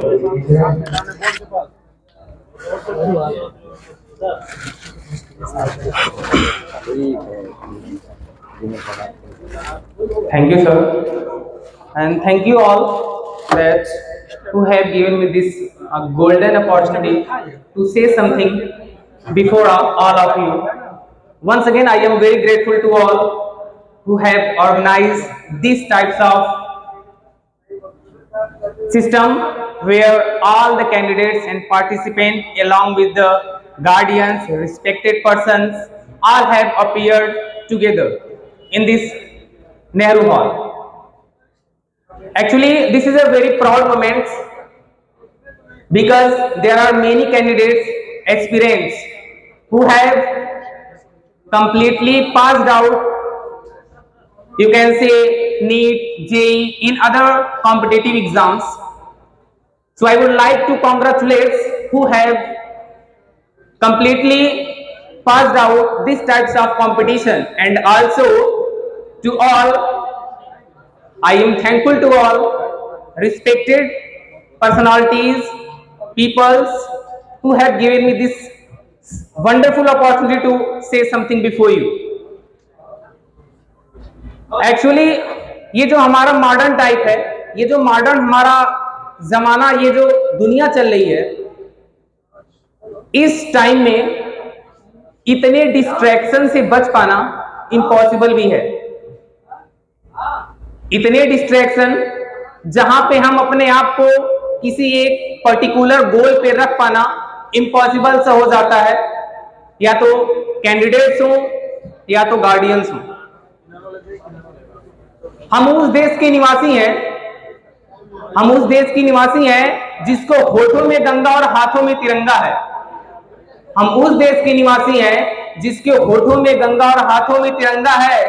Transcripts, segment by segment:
Thank you, sir, and thank you all that who have given me this golden opportunity to say something before all of you. Once again, I am very grateful to all who have organized these types of system where all the candidates and participants along with the guardians, respected persons, all have appeared together in this Nehru Hall. Actually, this is a very proud moment because there are many candidates, aspirants who have completely passed out, you can say NEET, JEE, in other competitive exams. So I would like to congratulate who have completely passed out these types of competition, and also to all, I am thankful to all respected personalities, peoples who have given me this wonderful opportunity to say something before you. Actually ये जो हमारा modern type है, ये जो modern हमारा जमाना, ये जो दुनिया चल रही है, इस टाइम में इतने डिस्ट्रैक्शन से बच पाना इम्पॉसिबल भी है। इतने डिस्ट्रैक्शन जहां पे हम अपने आप को किसी एक पर्टिकुलर गोल पे रख पाना इम्पॉसिबल सा हो जाता है, या तो कैंडिडेट्स हो या तो गार्डियंस हो। हम उस देश के निवासी हैं, हम उस देश की निवासी हैं जिसको होठों में गंगा और हाथों में तिरंगा है। हम उस देश के निवासी हैं जिसके होठों में गंगा और हाथों में तिरंगा है,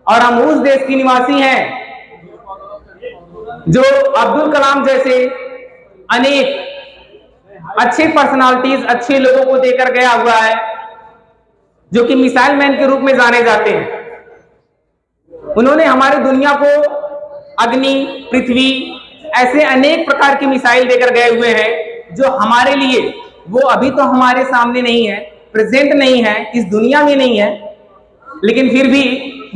और हम उस देश की निवासी हैं जो अब्दुल कलाम जैसे अनेक अच्छे पर्सनालिटीज, अच्छे लोगों को देकर गया हुआ है, जो कि मिसाइल मैन के रूप में जाने जाते हैं। उन्होंने हमारी दुनिया को अग्नि, पृथ्वी, ऐसे अनेक प्रकार की मिसाइल देकर गए हुए हैं जो हमारे लिए, वो अभी तो हमारे सामने नहीं है, प्रेजेंट नहीं है, इस दुनिया में नहीं है, लेकिन फिर भी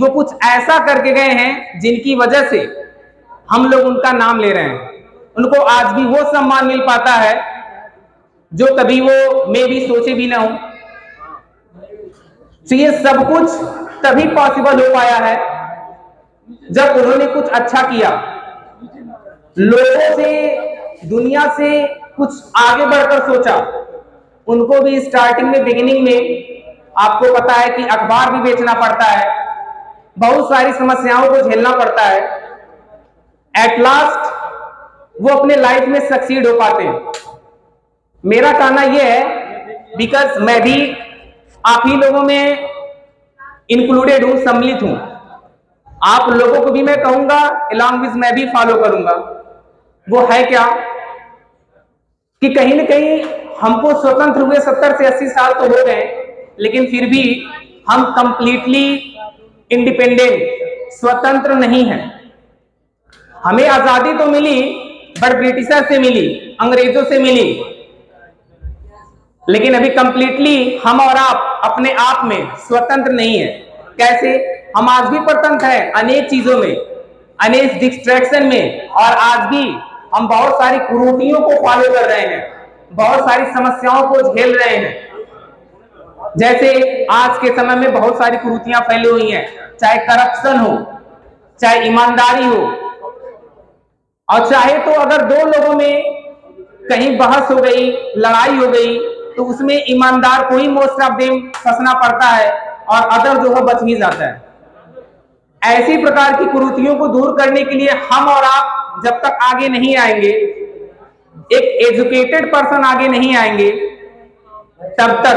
वो कुछ ऐसा करके गए हैं जिनकी वजह से हम लोग उनका नाम ले रहे हैं। उनको आज भी वो सम्मान मिल पाता है जो कभी वो मे भी सोचे भी ना हो। तो ये सब कुछ तभी पॉसिबल हो पाया है जब उन्होंने कुछ अच्छा किया, लोगों से, दुनिया से कुछ आगे बढ़कर सोचा। उनको भी स्टार्टिंग में, बिगिनिंग में आपको पता है कि अखबार भी बेचना पड़ता है, बहुत सारी समस्याओं को झेलना पड़ता है। एट लास्ट वो अपने लाइफ में सक्सीड हो पाते हैं। मेरा कहना यह है, बिकॉज मैं भी आप ही लोगों में इंक्लूडेड हूं, सम्मिलित हूं, आप लोगों को भी मैं कहूंगा अलॉन्ग विद मैं भी फॉलो करूंगा। वो है क्या कि कहीं ना कहीं हमको स्वतंत्र हुए 70 से 80 साल तो हो गए, लेकिन फिर भी हम कंप्लीटली इंडिपेंडेंट, स्वतंत्र नहीं हैं। हमें आजादी तो मिली, बट ब्रिटिशर से मिली, अंग्रेजों से मिली, लेकिन अभी कंप्लीटली हम और आप अपने आप में स्वतंत्र नहीं है। कैसे? हम आज भी परतंत्र हैं अनेक चीजों में, अनेक डिस्ट्रैक्शन में, और आज भी हम बहुत सारी कुरीतियों को फॉलो कर रहे हैं, बहुत सारी समस्याओं को झेल रहे हैं। जैसे आज के समय में बहुत सारी कुरीतियां फैली हुई हैं, चाहे करप्शन हो, चाहे ईमानदारी हो, और चाहे तो अगर दो लोगों में कहीं बहस हो गई, लड़ाई हो गई, तो उसमें ईमानदार को ही मोस्ट ऑफ देम फंसना पड़ता है और अदर जो है बच ही जाता है। ऐसी प्रकार की कुरीतियों को दूर करने के लिए हम और आप जब तक आगे नहीं आएंगे, एक एजुकेटेड पर्सन आगे नहीं आएंगे, तब तक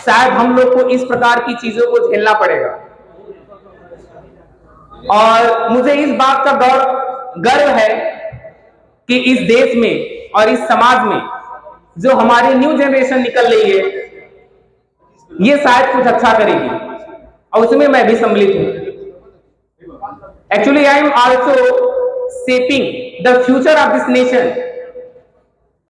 शायद हम लोग को इस प्रकार की चीजों को झेलना पड़ेगा। और मुझे इस बात का गर्व है कि इस देश में और इस समाज में जो हमारी न्यू जनरेशन निकल रही है, ये शायद कुछ अच्छा करेगी, और उसमें मैं भी सम्मिलित हूं। Actually, I am also shaping the future of this nation